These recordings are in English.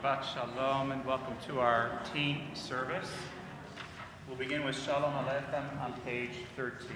Shabbat Shalom and welcome to our teen service. We'll begin with Shalom Aleichem on page 13.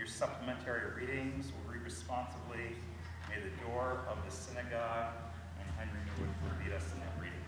Supplementary readings will read responsibly. May the door of the synagogue, and Henry Newwood will lead us in that reading.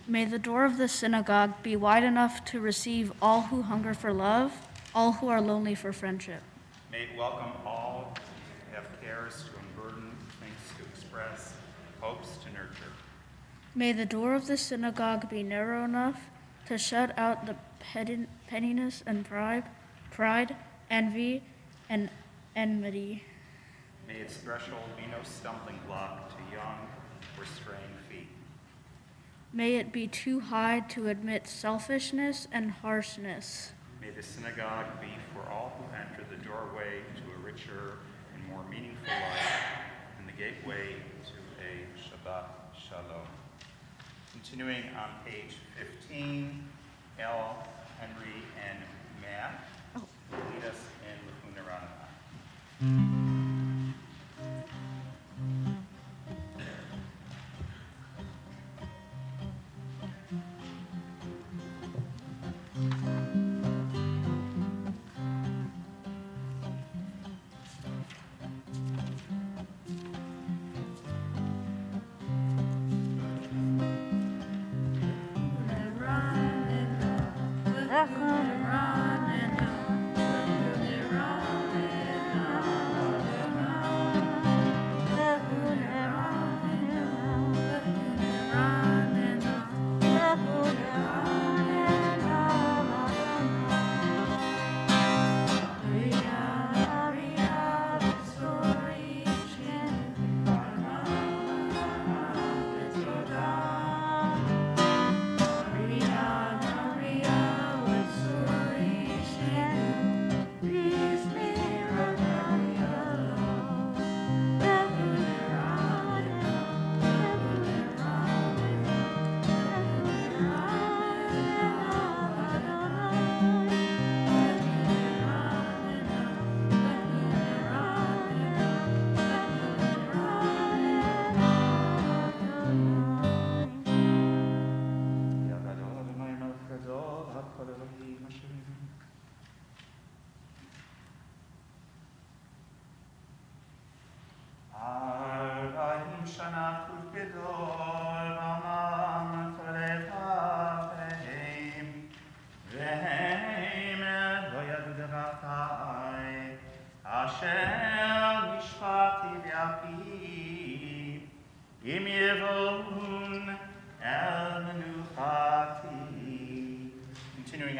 May the door of the synagogue be wide enough to receive all who hunger for love, all who are lonely for friendship. May it welcome all who have cares to unburden, things to express, hopes to nurture. May the door of the synagogue be narrow enough to shut out the pettiness and pride, envy, and enmity. May its threshold be no stumbling block to young or straying feet. May it be too high to admit selfishness and harshness. May the synagogue be for all who enter the doorway to a richer and more meaningful life, and the gateway to a Shabbat Shalom. Continuing on page 15, El, Henry, and Matt will lead us in Lachuna Ranana.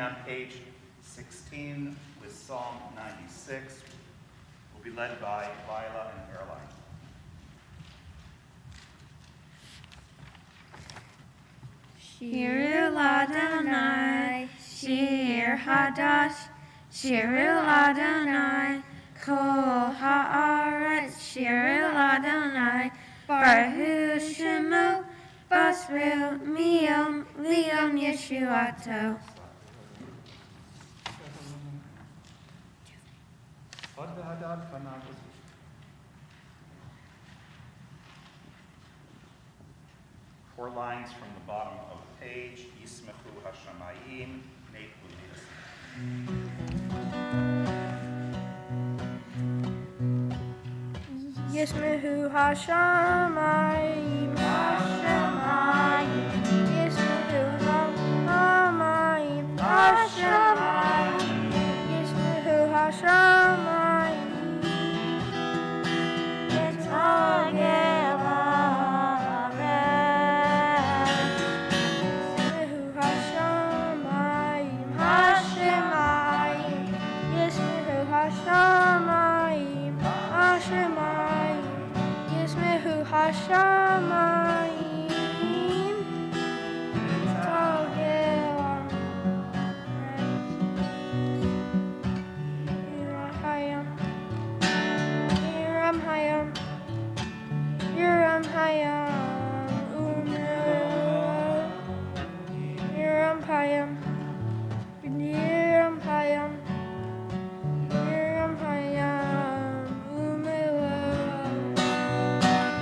on page 16 with Psalm 96. We'll be led by Lila and Caroline. Shir Adonai, Shir Hadash, Shir Adonai, Kol Haaretz, Shir Adonai, Baruch Shemo, Basru Miyom, Liyom Yeshuato. Four lines from the bottom of the page. Yismechu Hashamayim, Nate will lead us. Yismehu Hashamayim, Hashamayim, Yismehu Hashamayim, Hashamayim, Yismehu Hashamayim, Yitzhagel Haaretz, Yismehu Hashamayim, Hashamayim, Yismehu Hashamayim, Hashamayim, Yismehu Hashamayim, Yitzhagel Hiram Hayam, Hiram Hayam, Hiram Hayam, Hiram Hayam, Hiram Hayam,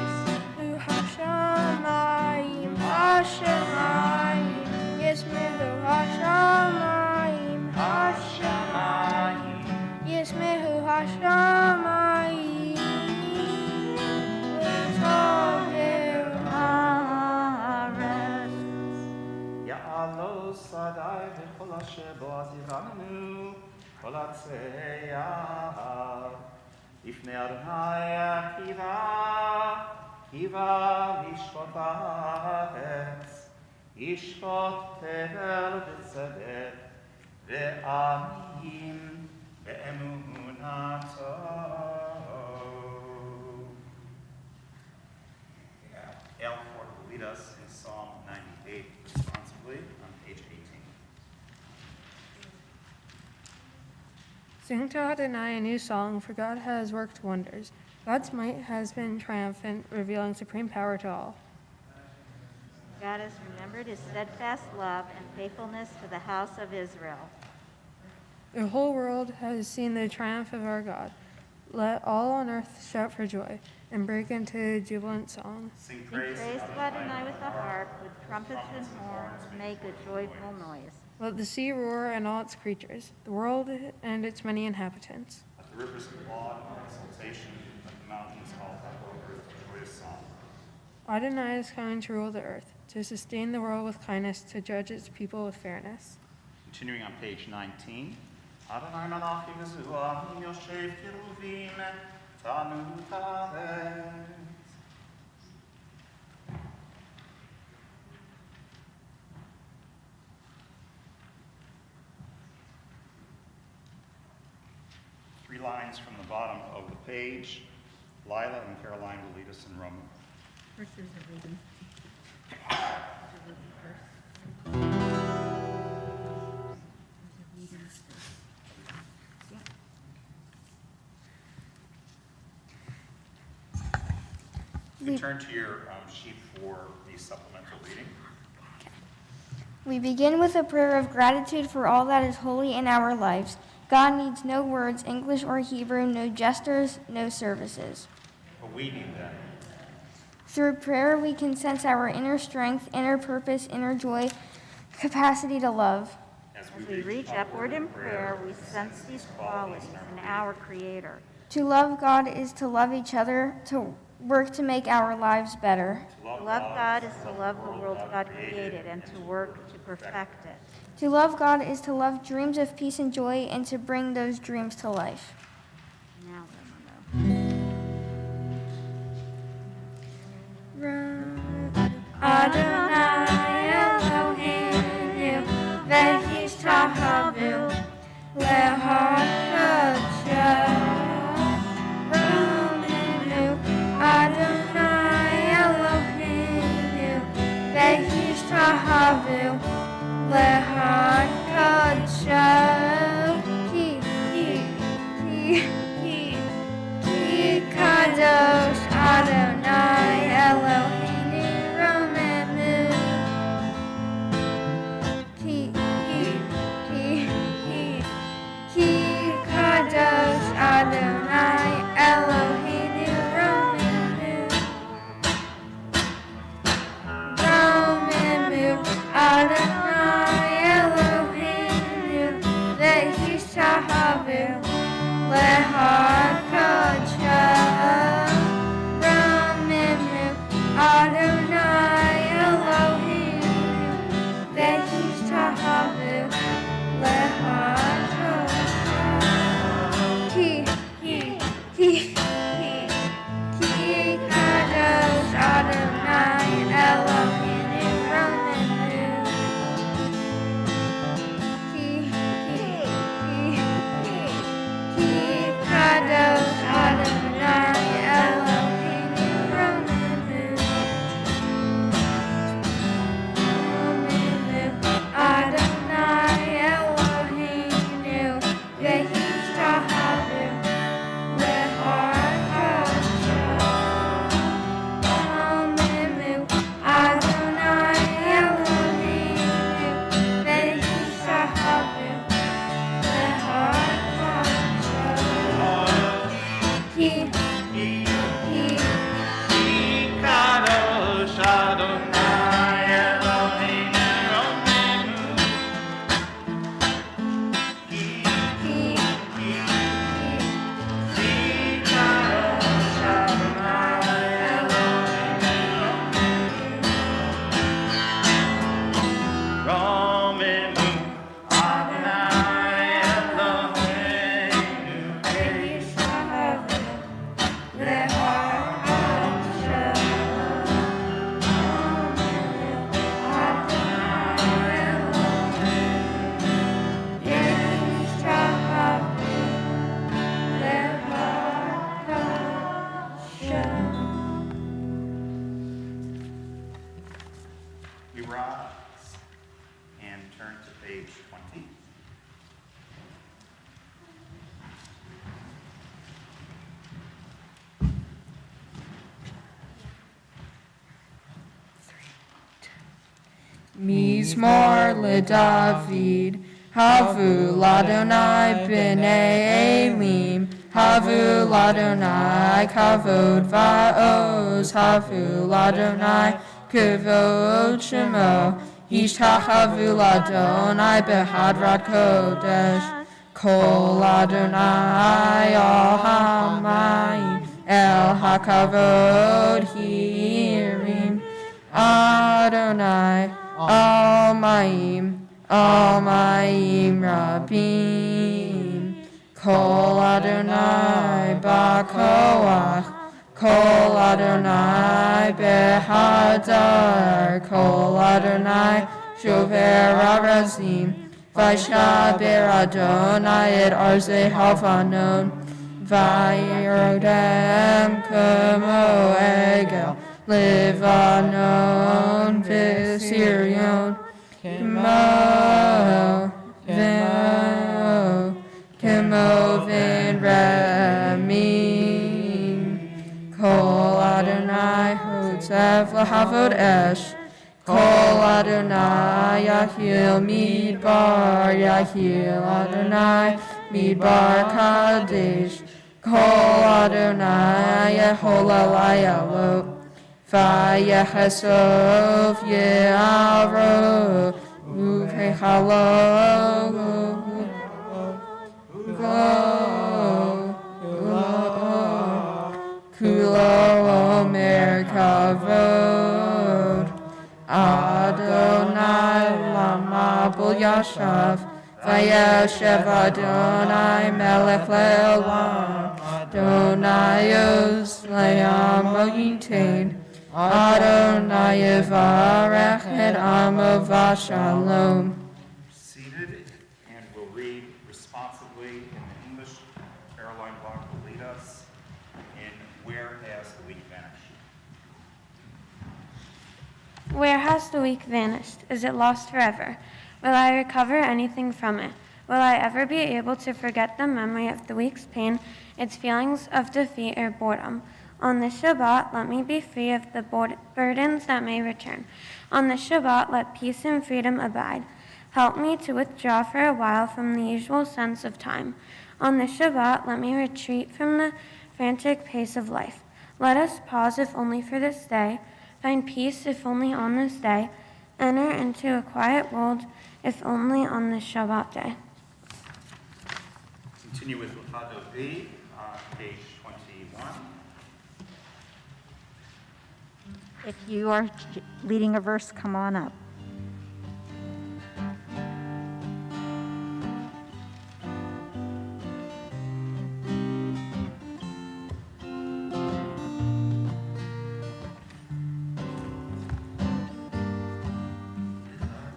Yismehu Hashamayim, Hashamayim, Yismehu Hashamayim, Hashamayim, Yismehu Hashamayim, Yitzhagel Haaretz. Ya'alo Sadai v'chol asher bo aziranu, kol atzeyav. Ifnei Adonai kiva lishpot haaretz, yishpot tevel v'tzedek, ve'amim be'emunato. El Ford will lead us in Psalm 98 responsibly on page 18. Sing to Adonai a new song, for God has worked wonders. God's might has been triumphant, revealing supreme power to all. God has remembered his steadfast love and faithfulness to the house of Israel. The whole world has seen the triumph of our God. Let all on earth shout for joy and break into jubilant song. Sing Sing praise praise to Adonai with the harp, with trumpets and horns, make a joyful noise. Let the sea roar and all its creatures, the world and its many inhabitants. Let the rivers applaud in exultation, let the mountains halt with joyous song. Adonai is coming to rule the earth, to sustain the world with kindness, to judge its people with fairness. Continuing on page 19. Adonai Malachi v'zuah yoshev kiruvim tanu taretz. Three lines from the bottom of the page. Lila and Caroline will lead us in Roman. First is a reading. You can turn to your sheet for the supplemental reading. We begin with a prayer of gratitude for all that is holy in our lives. God needs no words, English or Hebrew, no gestures, no services. But we need them. Through prayer, we can sense our inner strength, inner purpose, inner joy, capacity to love. As we reach upward in prayer, we sense these qualities in our Creator. To love God is to love each other, to work to make our lives better. To love God is to love the world God created and to work to perfect it. To love God is to love dreams of peace and joy and to bring those dreams to life. Now then, Adonai Eloheinu, v'hishtahava shahavu lehad kadshav ki kadosh Adonai Eloheinu romemu ki kadosh Adonai Eloheinu romemu Adonai Eloheinu vehi shahavu lehad kadshav romemu Adonai Eloheinu vehi shahavu lehad kadshav ki kadosh Adonai Eloheinu romemu ki kadosh Adonai Eloheinu romemu Adonai Eloheinu vehi shahavu lehad kadshav romemu Adonai Eloheinu vehi shahavu lehad kadshav ki Kadosh Adonai Eloheinu romemu. Kadosh Adonai romemu. Adonai Eloheinu vehi shahavu lehad kadshav We rise and turn to page 20. Mizmor LeDavid, Havu Ladonai B'nei Elim, Havu Ladonai Kavod Va'oz, Havu Ladonai Kavod Shemo, Yishtachavu Ladonai Behadrat Kodesh, Kol Adonai Al Hamayim, El HaKavod Hirim, Adonai Almayim, Almayim Rabim, Kol Adonai Ba'koach, Kol Adonai Behadar, Kol Adonai Shover Arazim, Vaishaber Adonai et Arze Havanon, Vayrodem Kamo Egel, Levanon Visirion, Kemo Vin Ramim, Kol Adonai Hotzev Lahavod Esh, Kol Adonai Yahil Midbar, Yahil Adonai Midbar Kadesh, Kol Adonai Yehola Layalo, Vayechesov Ye'aro, Uvechalo, Kulo Omer Kavod, Adonai Lama Bul Yashav, Vayeshev Adonai Melech Le'olam, Adonai Oz Le'amo Yintain, Adonai Yevarech et Amo Vashalom. Seated, and we'll read responsibly in the English. Caroline Block will lead us in Where Has the Week Vanished? Where has the week vanished? Is it lost forever? Will I recover anything from it? Will I ever be able to forget the memory of the week's pain, its feelings of defeat or boredom? On this Shabbat, let me be free of the burdens that may return. On this Shabbat, let peace and freedom abide. Help me to withdraw for a while from the usual sense of time. On this Shabbat, let me retreat from the frantic pace of life. Let us pause if only for this day, find peace if only on this day, enter into a quiet world if only on this Shabbat day. Continue with Lachado B, page 21. If you are leading a verse, come on up.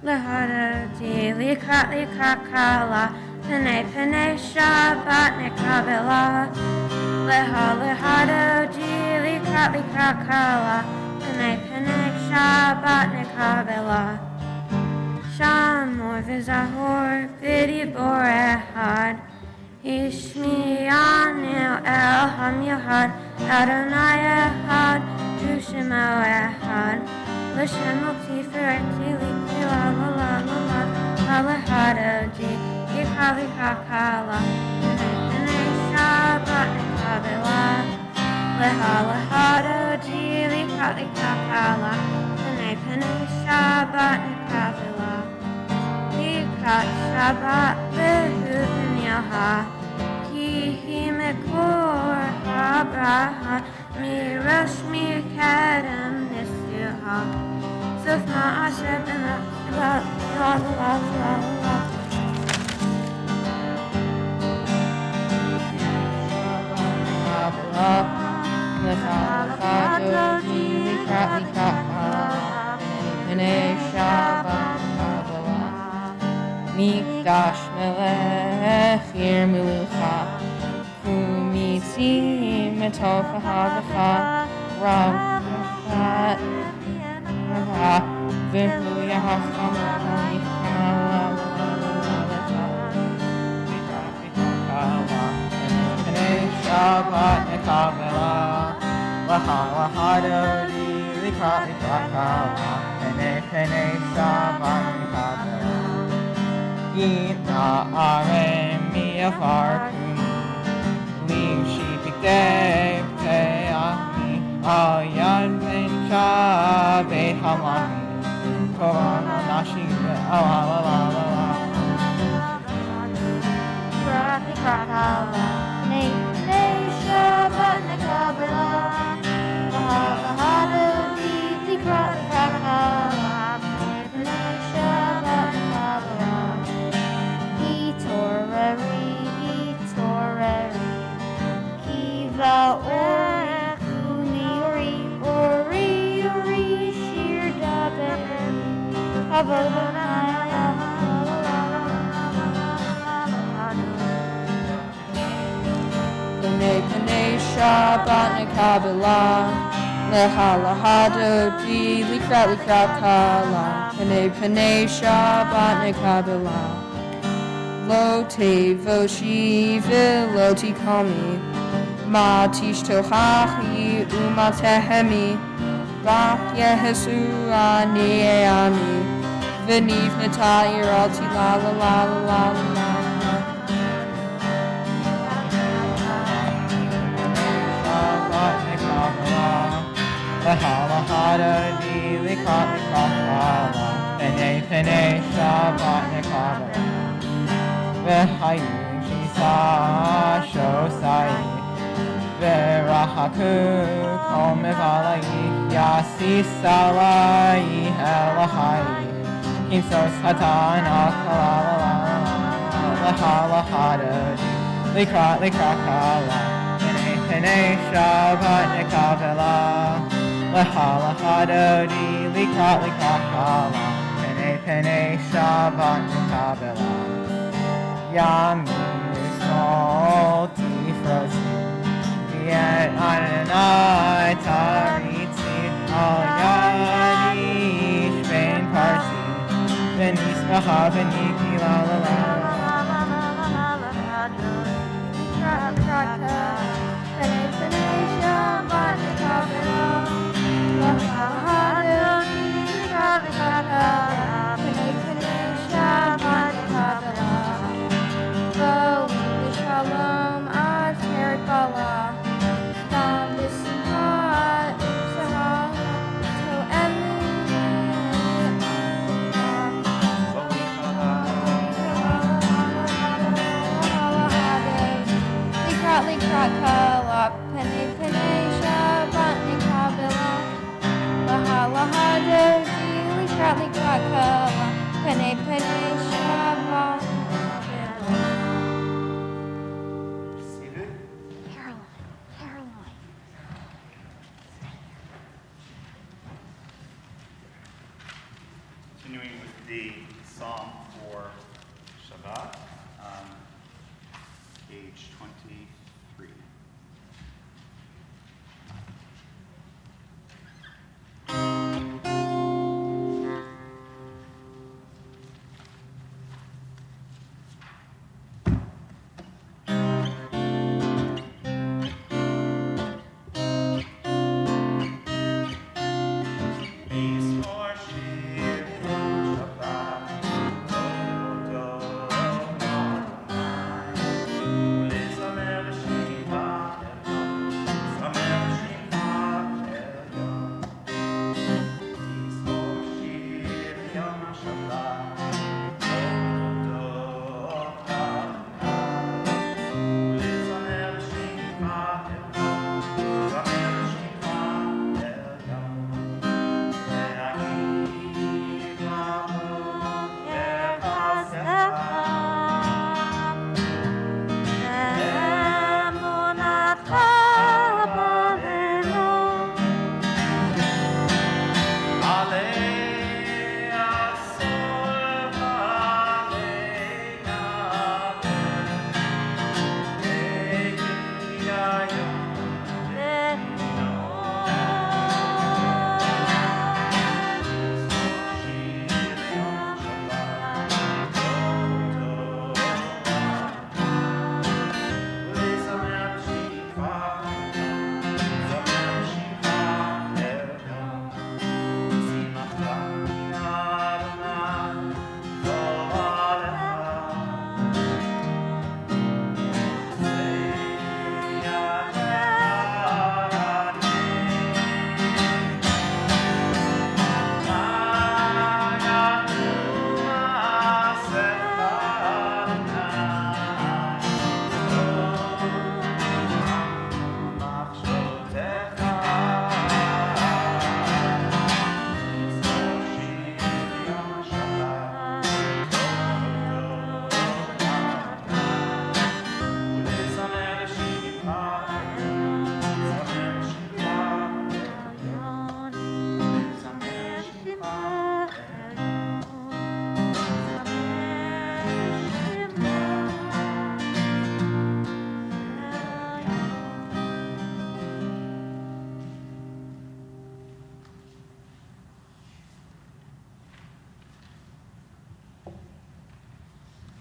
Lehada di likat kala, pene Shabbat nekabela. Lehada di likat kala, pene Shabbat nekabela. Shamor v'zahor b'di borehad, Ishmi'anu el hamyahad, Adonai echad, Tushemo echad. L'shem tifereti li la la la la la Lehada di likala, pene Shabbat nekabela. Lehada di likala, pene Shabbat nekabela. Likat Shabbat behuven yaha, ki mekor habraha, mirosh mikedem nisuha. Sof ma'aseh la la la la la. Lechado di likat pene Shabbat nekabela. Mikdash melech yirmilucha, kumitzi metocha hagacha, ravachat v'huya hachama Shabbat nekabela, lahado di likat kala, pene Shabbat nekabela. Ina arem miafarkum, li shipikdei pe'ami, al yad ben shabbat hamami, korona nashim ala la la la la. Shabbat nekabela. Lahada di likala, pene Shabbat nekabela. Itoreri, kiva ori, shir daber, Avalonaya. Pene Shabbat nekabela. Lehado di likat kala, pene Shabbat nekabela. Lo tevoshi v'lo tikami, ma tishtochachi u'ma tehemi, bach yehesu ani eami, v'nivneta iralti la la la la la la. Lahada di likat kala, pene Shabbat nekabela. V'hayu shisa shosai, v'rahaku kol mevalai, yasis alai elahai, kimsos hatan al lahada di likat kala, pene Shabbat nekabela. Lahada di likat kala, pene Shabbat nekabela. Yamin salty frozen, yet Adonai tariti al yadi Lahavaniki la la la. Shalom Asher Kala. Dam Bismillah Sahal to Likrat Kala Pene Pene Shabbat Nikabila Laha Laha Doji Likrat Kala Pene Pene Shabbat Seated. Caroline. Continuing with the psalm for Shabbat, page 23.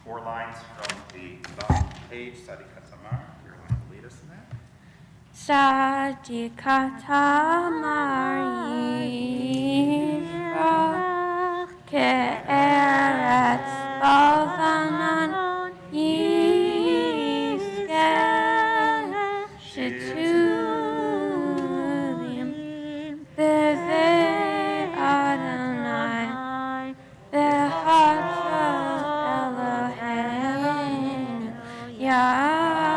Four lines from the bottom page, Sadikat Tamar. Caroline will lead us in that. Sadikata Marira Ke'eretz Bavanan Yiskel Shetulim Bevei Adonai Bechatzot Eloheinu Yafrihu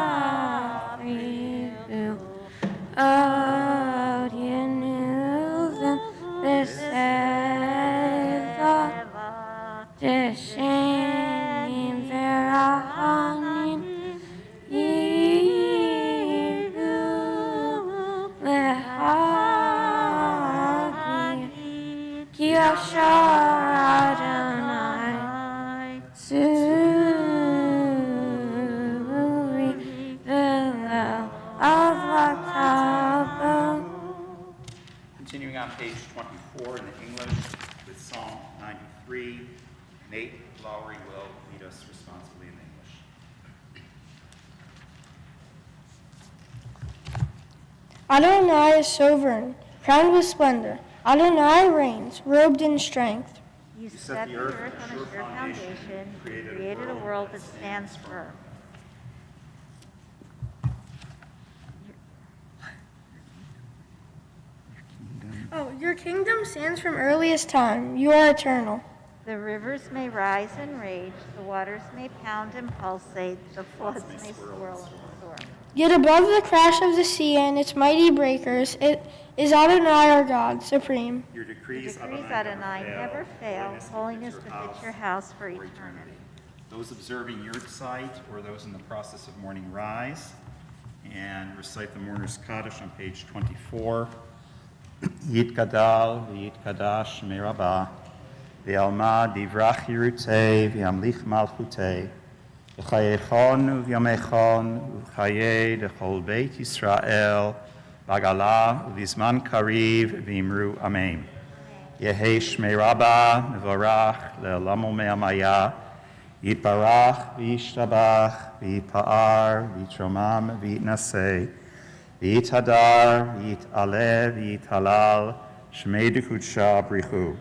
Od Yenuvim B'Seva D'Shem V'Rahanim Yihu Lehagi Ki Ashar Adonai Suri V'Lel Avlatabo. Continuing on page 24 in the English with Psalm 93, Nate Lowry will lead us responsibly in English. Adonai is sovereign, crowned with splendor. Adonai reigns, robed in strength. You set the earth on a sure foundation. You created a world that stands firm. Oh, your kingdom stands from earliest time. You are eternal. The rivers may rise and rage, the waters may pound and pulsate, the floods may swirl in the storm. Yet above the crash of the sea and its mighty breakers, it is Adonai our God, supreme. Your decrees, Adonai, never fail. Holiness befits your house for eternity. Those observing Yurtzeit or those in the process of morning rise, and recite the Mourner's Kaddish on page 24. Yitgadal v'yitkadash merabah v'alma divrach yirutei v'yamlich malchutei v'chayechon v'yamechon v'chayei dechol beit Yisrael b'agala v'zman kariv v'imru amen. Yehei shmei rabba mevorach le'olamo me'amaya yitbarach v'yishtabach v'yipa'ar v'yitromam v'yitnasei V'yithadar, v'yit'aleh, v'yit'halal, shmei d'kudsha brichu.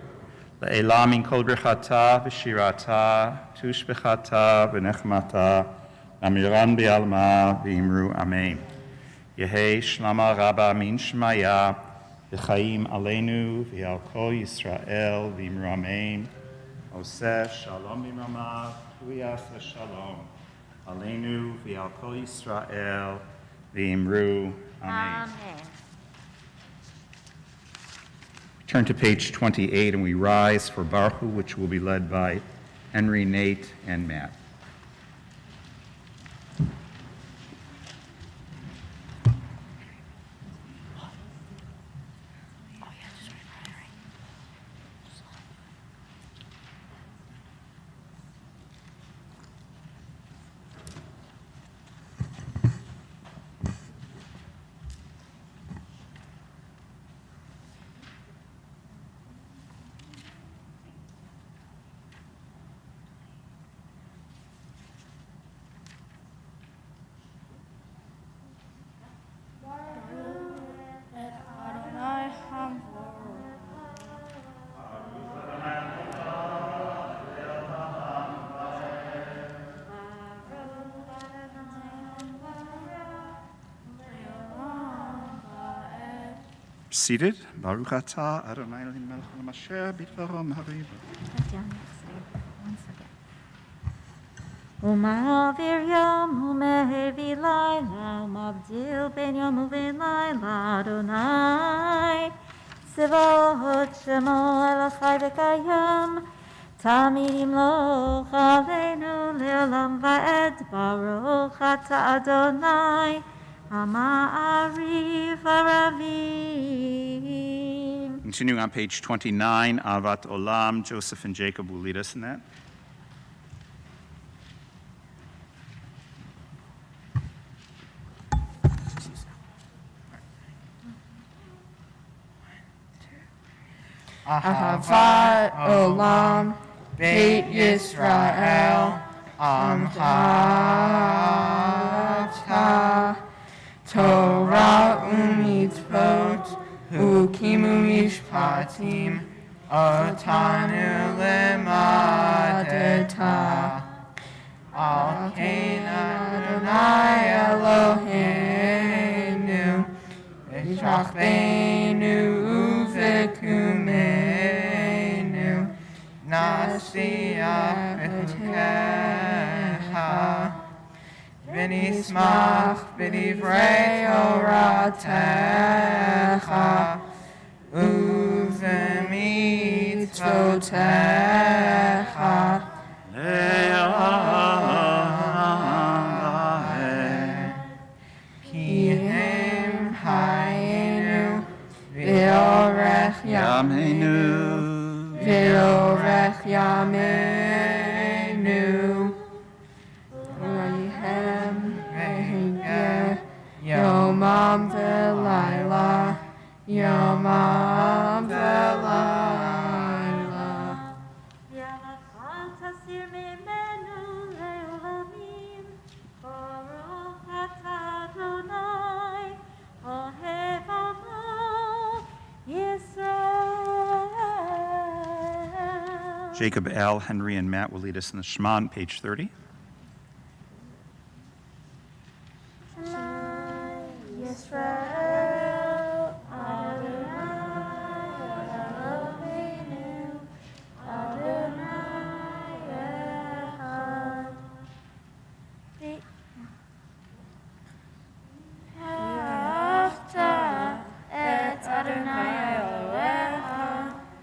Le'elam min kol brichata, v'shirata, tush b'chata, v'nechmata, namiran b'alma, v'imru amen. Yehei shlama rabba min shmaya, v'chaim aleinu, v'yal kol Yisrael, v'imru amen. Oseh shalom b'mamav, kuyas shalom. Aleinu, v'yal kol Yisrael, v'imru amen. Turn to page 28 and we rise for Baruch, which will be led by Henry, Nate, and Matt. Seated. Baruch atah Adonai Eloheinu melech haolam asher bidvaro meharim. Uma'avir yom u'mehevi layla u'mabdil ben yom u'ben layla Adonai Tzevaot shemo elachai v'kayam tamid yimloch aleinu le'olam va'ed Baruch atah Adonai Ama'arif Aravim. Continuing on page 29, Avat Olam, Joseph and Jacob will lead us in that. Ahavat Olam, Beit Yisrael, Amcha, Torah u'mitzvot, ukimu mishpatim, otanu lemadeta. Al kein Adonai Eloheinu, v'shachbeinu u'v'kumeinu, nasiach b'tukecha. V'nismach b'divrei Toratecha u'v'mitzvotecha le'alahem ki hem hayenu v'orech yameinu v'orech yameinu Yomam v'layla, Yomam v'layla. אל תסיר ממנו לעולמים. ברוך אתה אדוני, אוהב עמו ישראל. Jacob, Al, Henry, and Matt will lead us in the Shema on page 30. Yisrael, Adonai Eloheinu, Adonai Echad. Ve'ahavta et Adonai Elohecha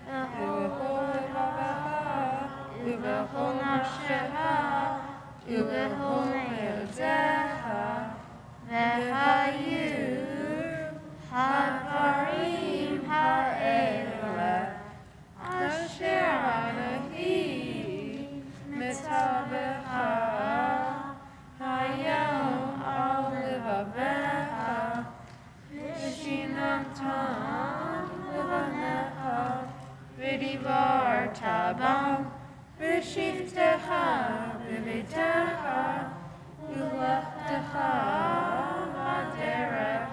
b'chol levavecha u'b'chol nafshecha u'b'chol me'odecha. Ve'hayu hadvarim ha'ele asher anahi mitzavecha hayom al levavecha v'shinamtam levanecha v'divarta bam v'shivtecha v'vitecha u'lechtecha b'derech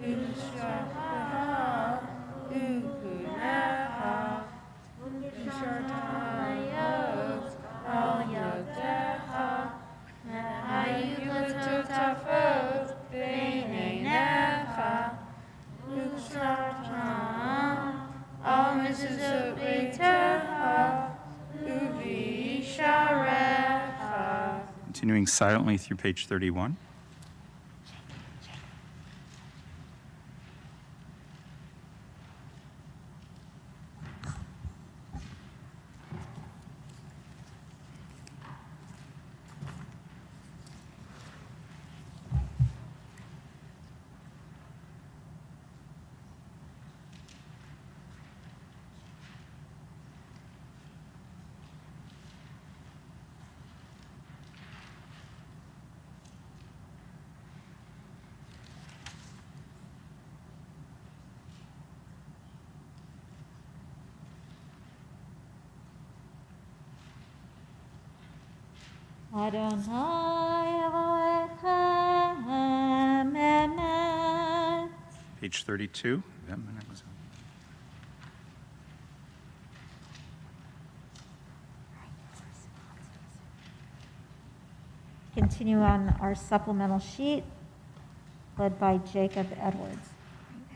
u'shrachecha u'kunecha u'shartayot al yadecha ve'hayu l'totafot b'neinecha u'shartam al mezuzot beitecha u'visharecha. Continuing silently through page 31. Adonai Elohechem emet. Page 32. Continue on our supplemental sheet, led by Jacob Edwards.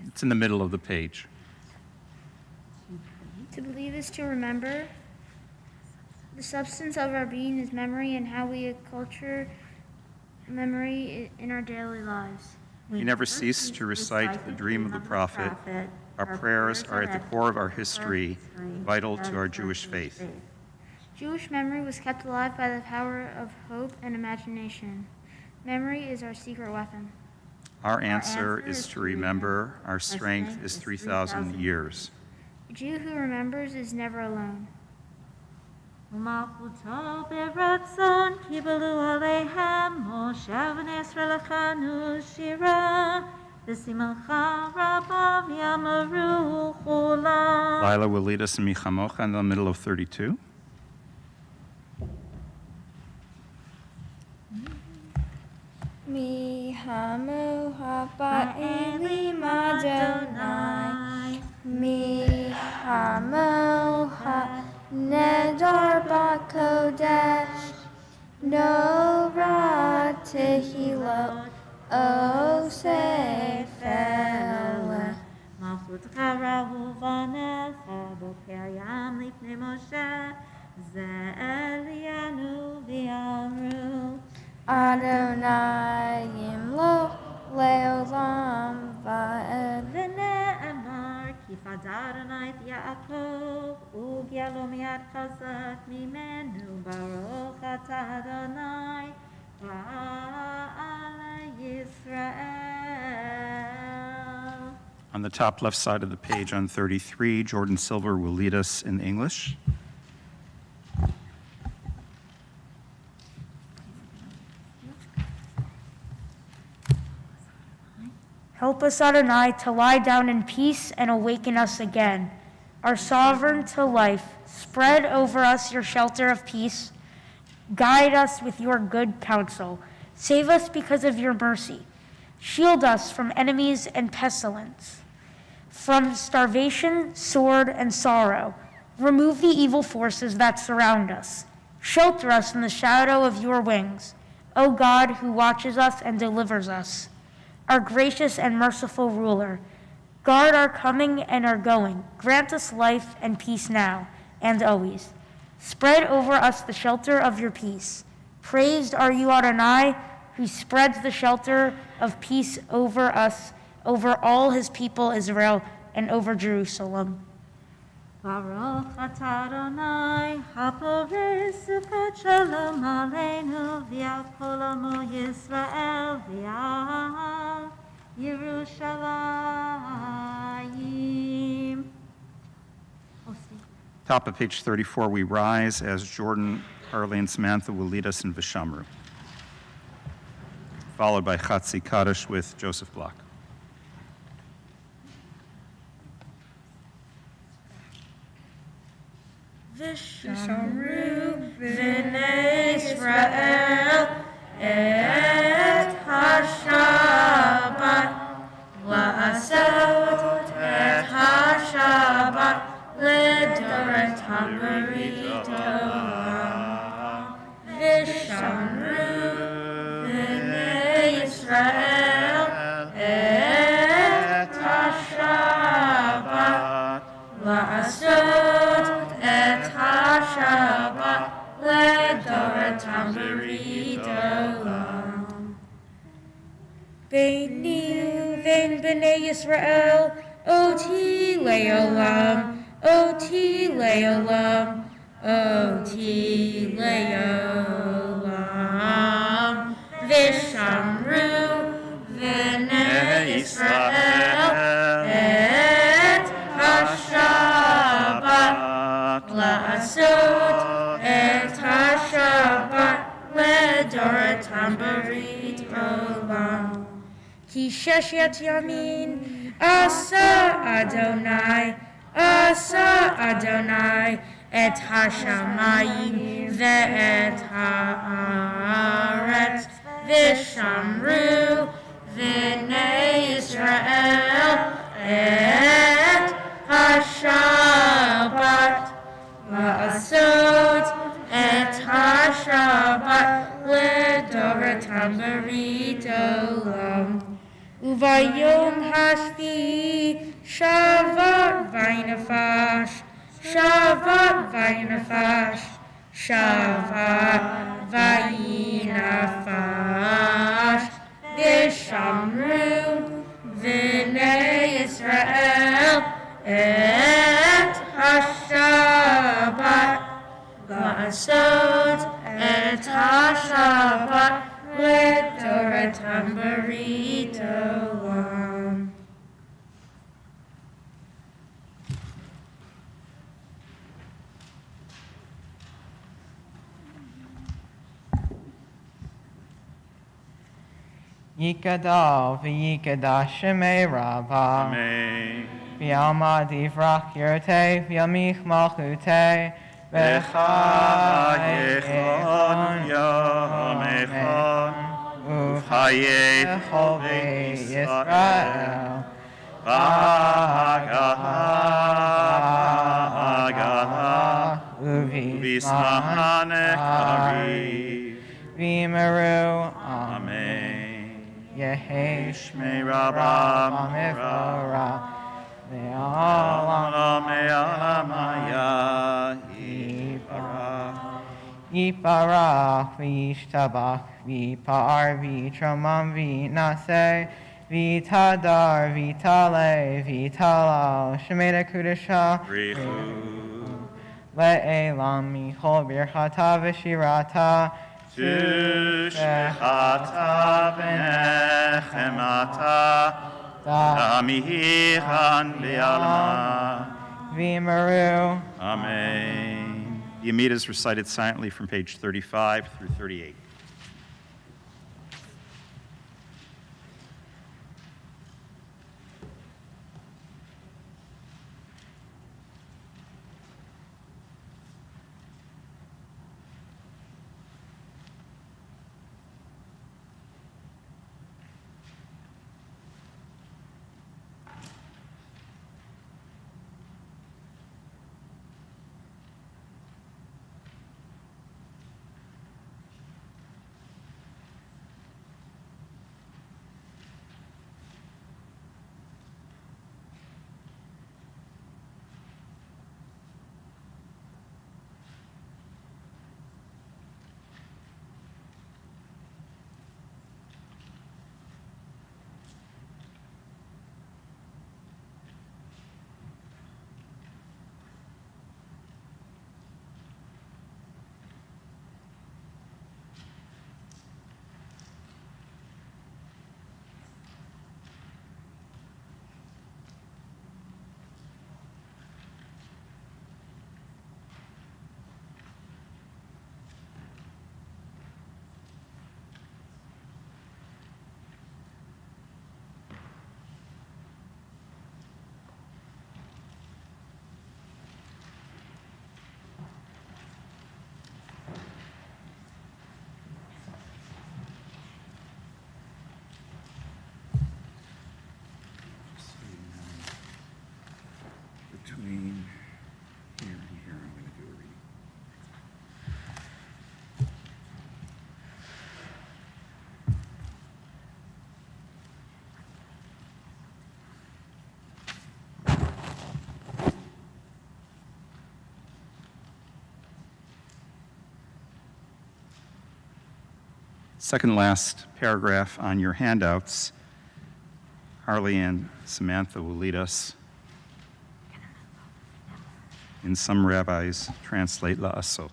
It's in the middle of the page. To believe is to remember. The substance of our being is memory, and how we culture memory in our daily lives. We never cease to recite the dream of the prophet. Our prayers are at the core of our history, vital to our Jewish faith. Jewish memory was kept alive by the power of hope and imagination. Memory is our secret weapon. Our answer is to remember. Our strength is 3,000 years. A Jew who remembers is never alone. ומלכותו ברצון קיבלו עליהם משה ובני ישראל לחנו שירה בשמחה רבה ויאמרו כולם. Lila will lead us in Michamocha in the middle of 32. Mihamoha ba'elim Adonai, Mihamoha nedar ba'kodesh, Norah tehilot o sefer. מלכותך ראו בניך בוקר ים לפני משה זה אלינו ויאמרו Adonai yimlo leolam va'ed. ונאמר כי פדה אדוני את יעקב וגאלו מיד חזק ממנו ברוך אתה אדוני בעל ישראל. On the top left side of the page on 33, Jordan Silver will lead us in English. Help us, Adonai, to lie down in peace and awaken us again. our sovereign to life, spread over us your shelter of peace. Guide us with your good counsel. Save us because of your mercy. Shield us from enemies and pestilence, from starvation, sword, and sorrow. Remove the evil forces that surround us. Shelter us in the shadow of your wings, O God, who watches us and delivers us. Our gracious and merciful ruler, guard our coming and our going. Grant us life and peace now and always. Spread over us the shelter of your peace. Praised are you, Adonai, who spreads the shelter of peace over us, over all his people Israel, and over Jerusalem. Baruch atah Adonai, haporez sukkot shalom aleinu, v'al kol amo Yisrael, v'al Yerushalayim. Top of page 34, we rise as Jordan, Harley, and Samantha will lead us in Vishamru, followed by Chatzi Kaddish with Joseph Block. Vishamru v'nei Israel et ha-Shabbat la'asot et ha-Shabbat ledoratam b'ridolam. Vishamru v'nei Israel et ha-Shabbat la'asot et ha-Shabbat ledoratam b'ridolam. Beini uvein b'nei Yisrael, oti le'olam, oti le'olam, oti le'olam. Vishamru v'nei Yisrael et ha-Shabbat la'asot et ha-Shabbat ledoratam b'ridolam. Ki sheshet yamin asa Adonai et ha-shamayim ve'et ha'aretz. Vishamru v'nei Yisrael et ha-Shabbat la'asot et ha-Shabbat ledoratam b'ridolam. Uvayom hashvi shavat vaynafash, shavat vaynafash, shavat vaynafash. Vishamru v'nei Yisrael et ha-Shabbat la'asot et ha-Shabbat ledoratam b'ridolam. Yikadal v'yikadash shemei Rabbah. Amen. V'yalma divrach yirtei v'yamich malchutei V'chayechon yomechon uv'chayechon Yisrael. V'agaha u'v'ismanech hariv. V'meru Amen. Yehi Shmei Rabbah Amifora Me'olam me'olamaya Yiparach. Yiparach v'yishtabach v'yipar v'yitramam v'yinaseh v'yitadar v'yitale v'yitalal shemeda kudasha Richu. le'elam michol birchata v'shirata Tushechata v'nechemata Amihan be'alma. V'meru. Amen. The Amida is recited silently from page 35 through 38. second last paragraph on your handouts, Harley and Samantha will lead us. And some rabbis translate la'asot.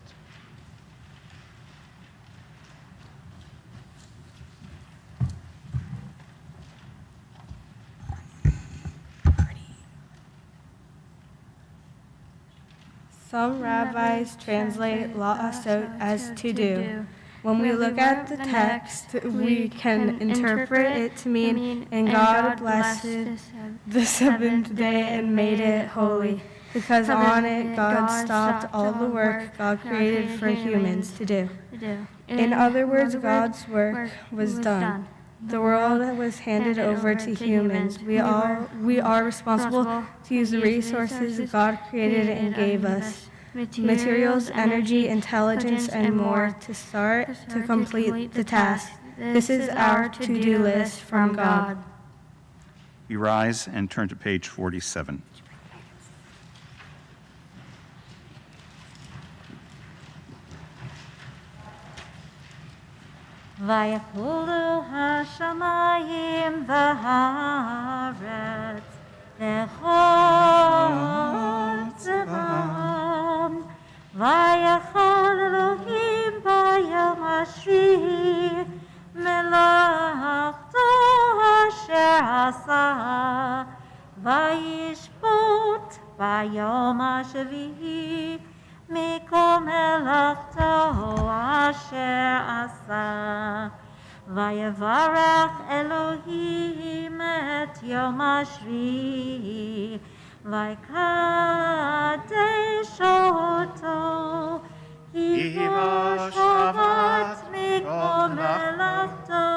Some rabbis translate la'asot as to do. When we look at the text, we can interpret it to mean, and God blessed the seventh day and made it holy, because on it God stopped all the work God created for humans to do. In other words, God's work was done. The world was handed over to humans. We are responsible to use the resources God created and gave us. Materials, energy, intelligence, and more to complete the task. This is our to-do list from God. We rise and turn to page 47. ויחולו השמיים והארץ לכל צבאם, ויכל אלוהים ביום השביעי מלאכתו אשר עשה, וישפוט ביום השביעי מכל מלאכתו אשר עשה. ויברך אלוהים את יום השביעי, ויקדש אותו, כי בו שבת מכל מלאכתו,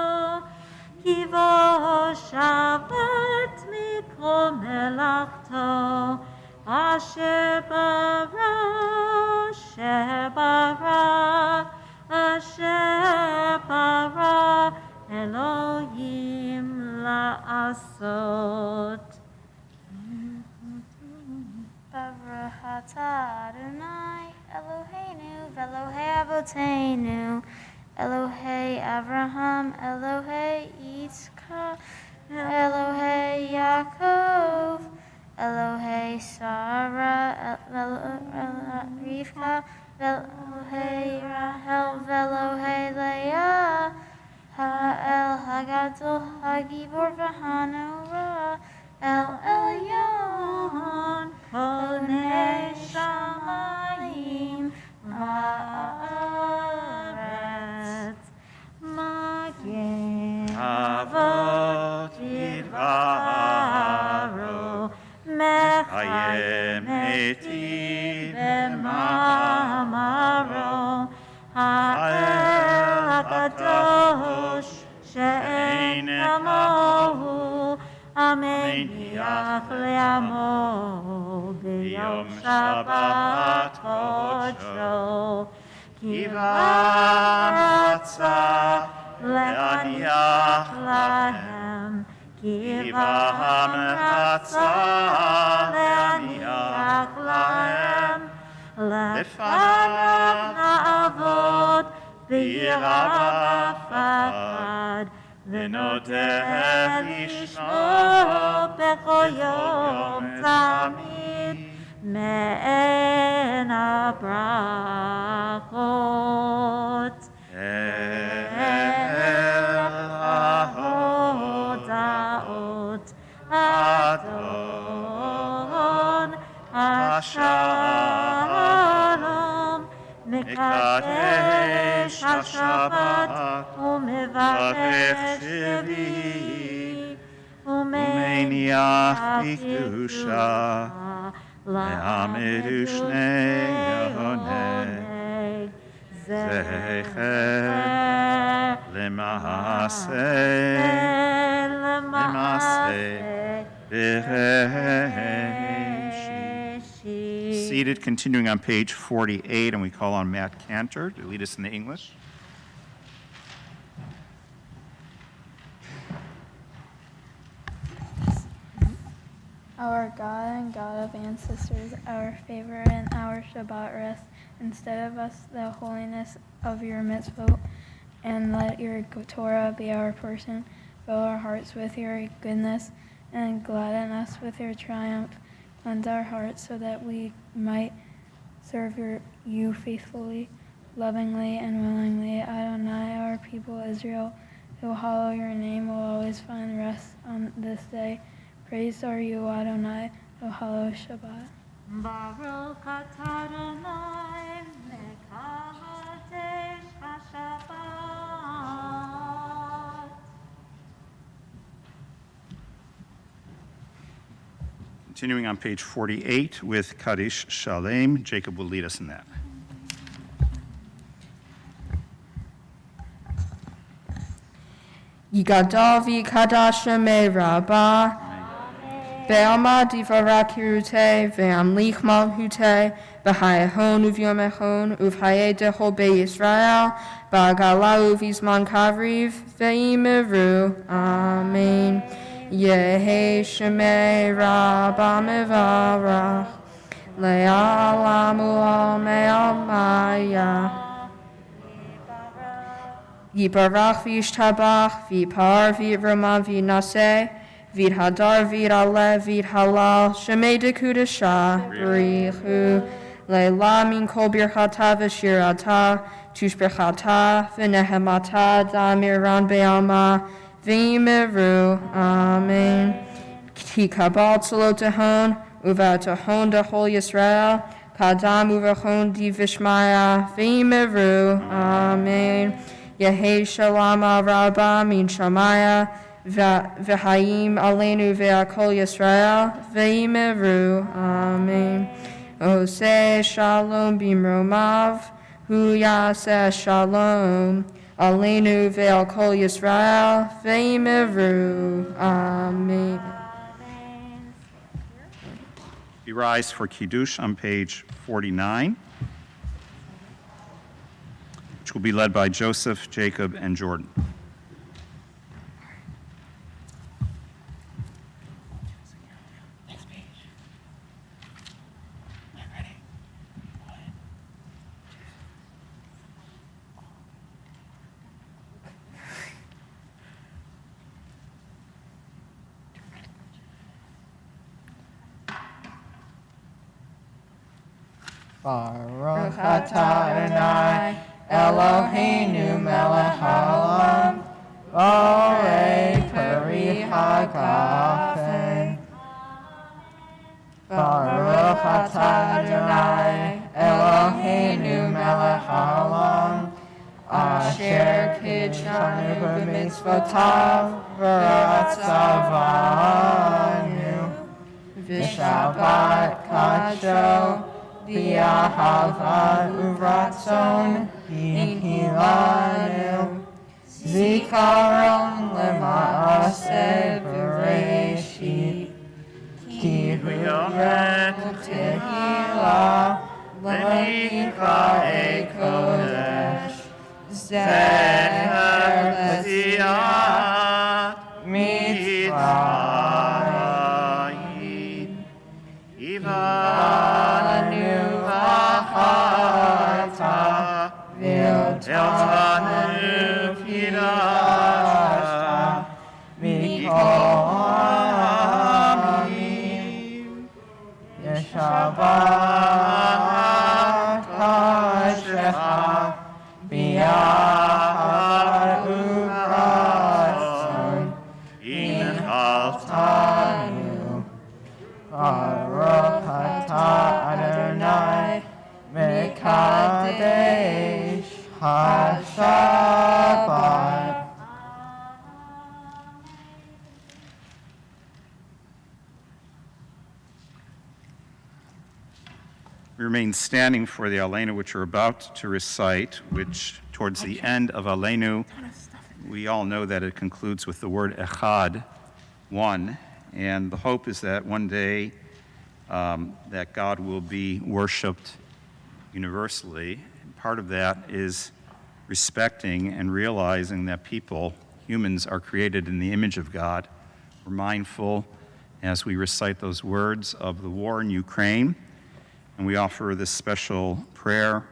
כי בו שבת מכל מלאכתו, אשר ברא אלוהים לעשות. Baruch atah Adonai Eloheinu v'Elohei Avotenu Elohei Avraham Elohei Yitzchak Elohei Yaakov Elohei Sarah Rivka Elohei Rahel Elohei Leah Ha'el Hagadol Hagibor v'Hanora El Elyon Konei Shamayim Va'aretz Magen Avot Yidvaro Mechayem Eti B'mamaro Ha'el HaKadosh She'en Kamohu המניח לעמו ביום שבת קודשו, כי רצה להניח להם, כי רצה להניח להם, לפניו נעבוד ביראה ופחד, ונודה לשמור בכל יום תמיד מעין הברכות. אל ההודעות אדון השלום, מקדש השבת ומברך שביעי ומניח בקדושה לעמד ושני יוני זכר למעשה בראשית. Seated, continuing on page 48, and we call on Matt Cantor to lead us in the English. Our God and God of ancestors, our favor and our Shabbat rest, instead of us the holiness of your mitzvot, and let your Torah be our portion. Fill our hearts with your goodness, and gladden us with your triumph. Cleanse our hearts so that we might serve you faithfully, lovingly, and willingly. Adonai, our people Israel, who hallow your name, will always find rest on this day. Praised are you, Adonai, who hallow Shabbat. Baruch atah Adonai, mekadosh HaShabbat. Continuing on page 48 with Kaddish Shalem. Jacob will lead us in that. Yigadol v'kadash shemei Rabbah. Ve'alma divarak hirute, ve'amlich malhute, v'hayahon uvyomechon, uvhaye dechol be'Yisrael, ba'agala uvizman kavriv, ve'imiru. Amen. Yehi shemei Rabbah mevarach, le'alam u'amei almaya. Yibarach v'yishtabach, v'yipar v'yirama v'yinaseh, v'yidhadar v'yidaleh v'yidhalal, shemei dekudashah, b'richu, le'la min kol birchata v'shirata, tushbechata v'nehemata damiran be'alma, v'yimiru. Amen. Ki kabal tzolotahon, uvatahon dechol Yisrael, kadam uvachon di vishmaya, v'yimiru. Amen. Yehi shalom al Rabbah min Shamaya, v'hayim aleinu ve'akol Yisrael, ve'imiru. Amen. Oseh shalom bimromav, hu yaseh shalom, aleinu ve'akol Yisrael, ve'imiru. Amen. We rise for Kiddush on page 49, which will be led by Joseph, Jacob, and Jordan. Baruch atah Adonai, Eloheinu melech haolam, borei peri hagafen. Baruch atah Adonai, Eloheinu melech haolam, asher kidshanu b'mitzvotav v'ratzavanu, v'shabbat kadsho, v'ahavat uvratzon hihilanu, zikaron lema'aseh bereshit, ki hu yomet tehila le'mikra'ei kodesh, zeher l'tziat mitzrayim, ivanu v'achata v'iltanu kidashta mikol amim, yeshabat kashecha b'yachad uvratzon inchaltanu. Baruch atah Adonai, mekadesh haShabbat. We remain standing for the Aleinu, which we're about to recite, which towards the end of Aleinu, we all know that it concludes with the word echad, one, and the hope is that one day that God will be worshiped universally. And part of that is respecting and realizing that people, humans, are created in the image of God. We're mindful as we recite those words of the war in Ukraine, and we offer this special prayer.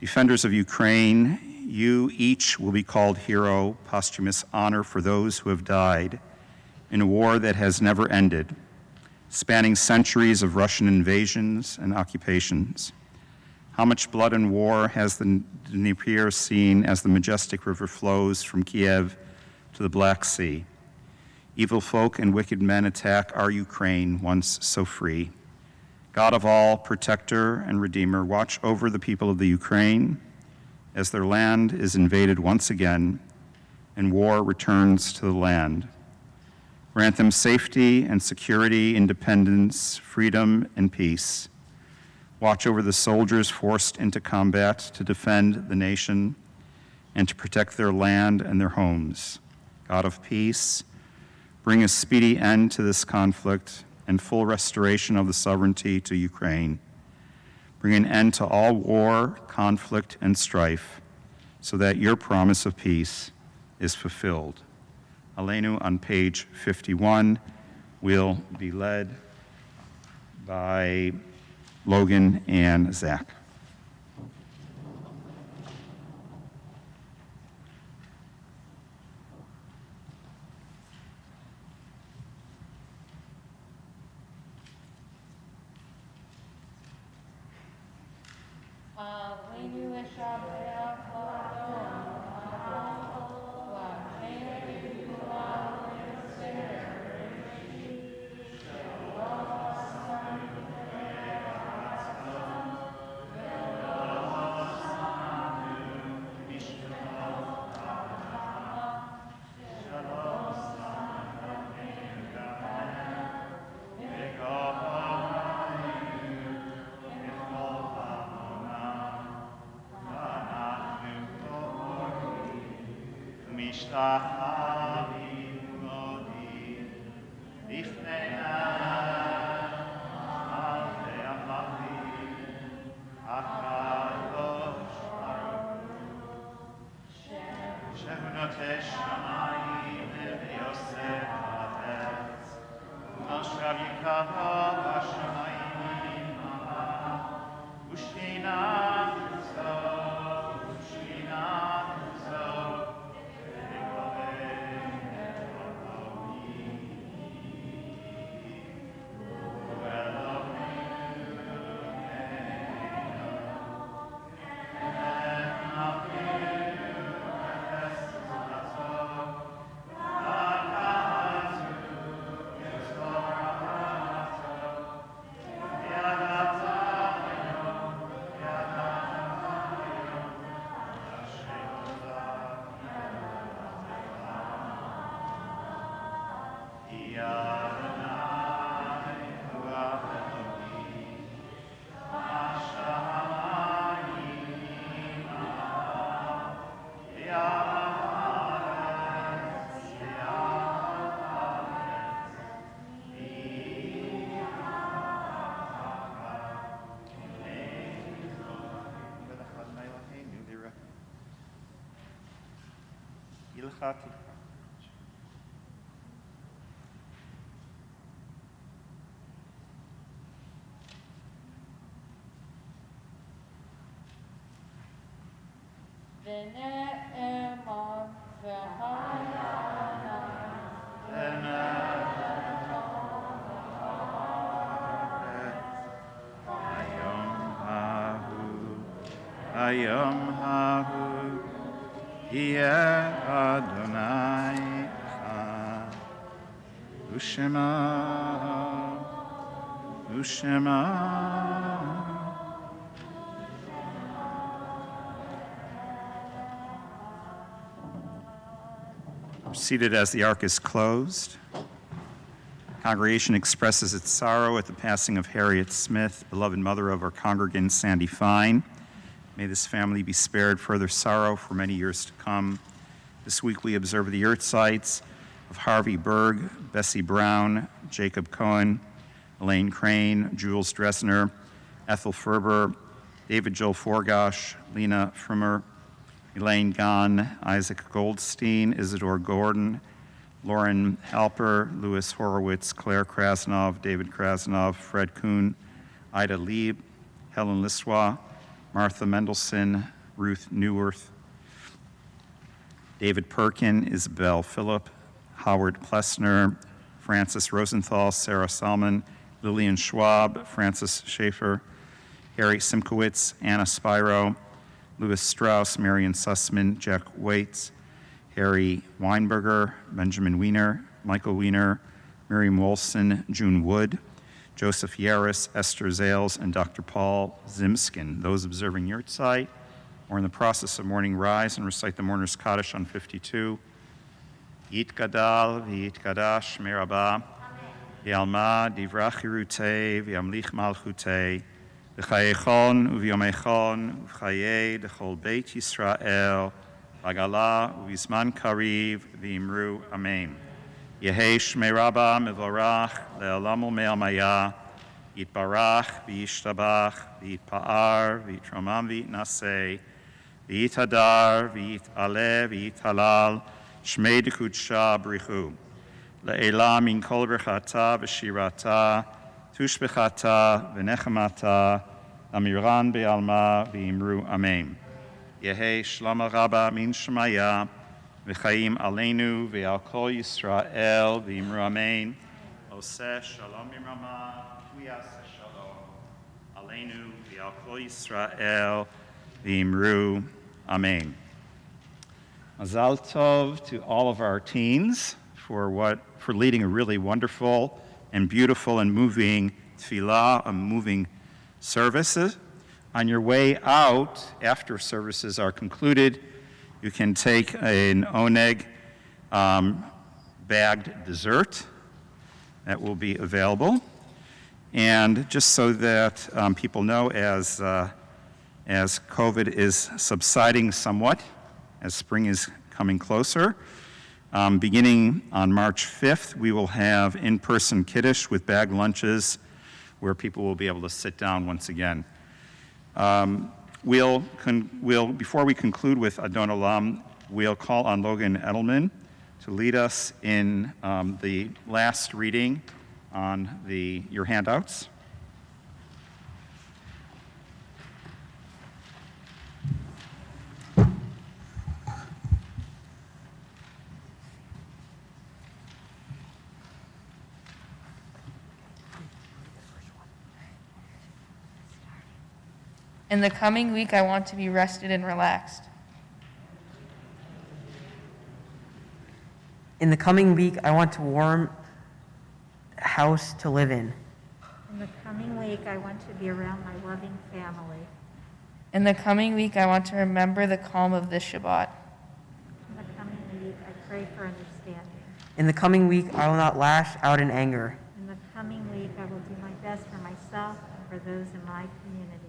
Defenders of Ukraine, You each will be called hero, posthumous honor for those who have died in a war that has never ended, spanning centuries of Russian invasions and occupations. How much blood and war has the Dnieper seen as the majestic river flows from Kiev to the Black Sea? Evil folk and wicked men attack our Ukraine, once so free. God of all, protector and redeemer, watch over the people of the Ukraine as their land is invaded once again and war returns to the land. Grant them safety and security, independence, freedom, and peace. Watch over the soldiers forced into combat to defend the nation and to protect their land and their homes. God of peace, bring a speedy end to this conflict and full restoration of the sovereignty to Ukraine. Bring an end to all war, conflict, and strife, so that your promise of peace is fulfilled. Aleinu on page 51 will be led by Logan and Zach. Hayom hahu yeh Adonai echad u'shema Seated as the ark is closed. Congregation expresses its sorrow at the passing of Harriet Smith, beloved mother of our congregant Sandy Fine. May this family be spared further sorrow for many years to come. This week we observe the yahrzeits of Harvey Berg, Bessie Brown, Jacob Cohen, Elaine Crane, Jules Dressner, Ethel Ferber, David Joel Forgosh, Lena Frimmer, Elaine Gahn, Isaac Goldstein, Isidore Gordon, Lauren Halper, Louis Horowitz, Claire Krasnov, David Krasnov, Fred Kuhn, Ida Lieb, Helen Liswa, Martha Mendelson, Ruth Neuwirth, David Perkin, Isabel Phillip, Howard Plessner, Francis Rosenthal, Sarah Salmon, Lillian Schwab, Francis Schaefer, Harry Simkowitz, Anna Spiro, Louis Strauss, Marion Sussman, Jack Waits, Harry Weinberger, Benjamin Wiener, Michael Wiener, Miriam Wolfson, June Wood, Joseph Yaris, Esther Zales, and Dr. Paul Zimskin. Those observing Yurtzeit or in the process of morning rise and recite the Mourner's Kaddish on 52. Yit Gadal, V'yit Kadash, Merabah, V'yalma, Divrach Yerutei, V'yamlich Malchutei, V'chayechon, U'v'yomechon, V'chayei, D'chol Beit Yisrael, V'agala, U'v'zman Kariv, V'imru, Amen. Yehei Shmei Rabba Mevorach Le'olam U'me'amaya Yitbarach V'yishtabach V'yitpa'ar V'yitromam V'yitnaseh V'yithadar V'yit'aleh V'yithalal Shmei D'kudsha Brichu Le'elam Min Kol Brechata V'shirata Tushbechata V'nechamata Amiran Be'alma V'imru Amen. Yehei Shlama Rabba Min Shemaya V'chaim aleinu v'al kol Yisrael v'imru amen. Oseh shalom b'mrama, v'yaseh shalom. Aleinu v'al kol Yisrael v'imru amen. Mazal tov to all of our teens for leading a really wonderful and beautiful and moving tefillah, a moving services. On your way out, after services are concluded, you can take an oneg bagged dessert that will be available. And just so that people know, as COVID is subsiding somewhat, as spring is coming closer, beginning on March 5th, we will have in-person kiddush with bagged lunches where people will be able to sit down once again. Before we conclude with Adon Olam, we'll call on Logan Edelman to lead us in the last reading on your handouts. In the coming week, I want to be rested and relaxed. In the coming week, I want a warm house to live in. In the coming week, I want to be around my loving family. In the coming week, I want to remember the calm of this Shabbat. In the coming week, I pray for understanding. In the coming week, I will not lash out in anger. In the coming week, I will do my best for myself and for those in my community.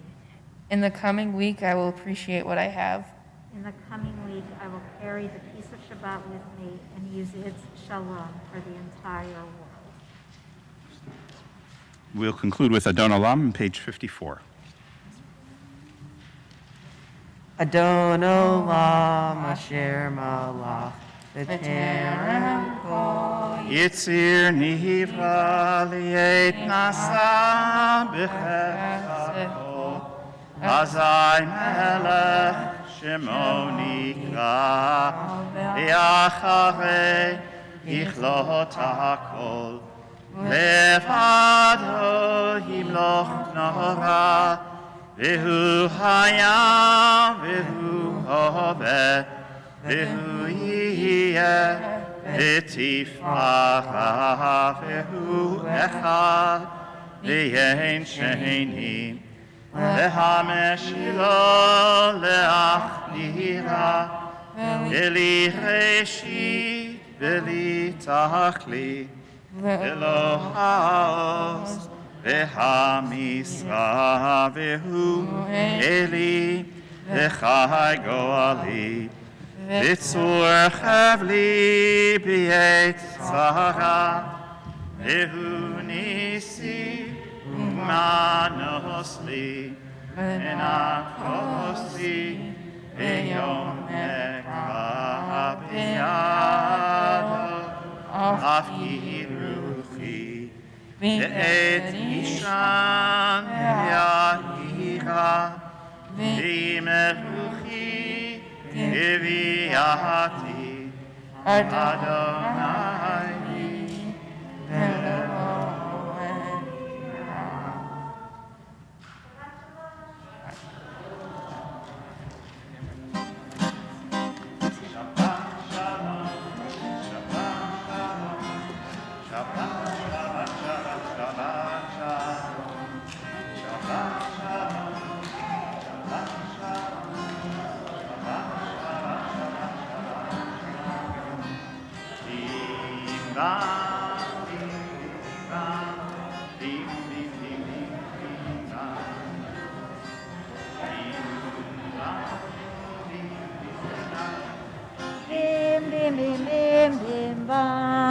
In the coming week, I will appreciate what I have. In the coming week, I will carry the peace of Shabbat with me and use its shalom for the entire world. We'll conclude with Adon Olam on page 54. Adon Olam Asher Malach V'terem Yitzir nivra li'et nasa b'chesed Azai melech shemo nikra Yacharei yichlot hakol Levado yimloch nora V'hu hayam v'hu hoveh V'hu yiyeh v'tifrach V'hu echad v'yein sheni Lehameshilo leachnira V'li reshit v'li tachli V'lo haoz v'hamisra V'hu eli v'chai goali V'tzur chavli b'yet tzara V'hu nisi Manos li enakosi beyom ekva beyado afki ruchi ve'et ishan yahira ve'meruchi eviati Adonai, Bim, bim, bim, bim, bim, bam.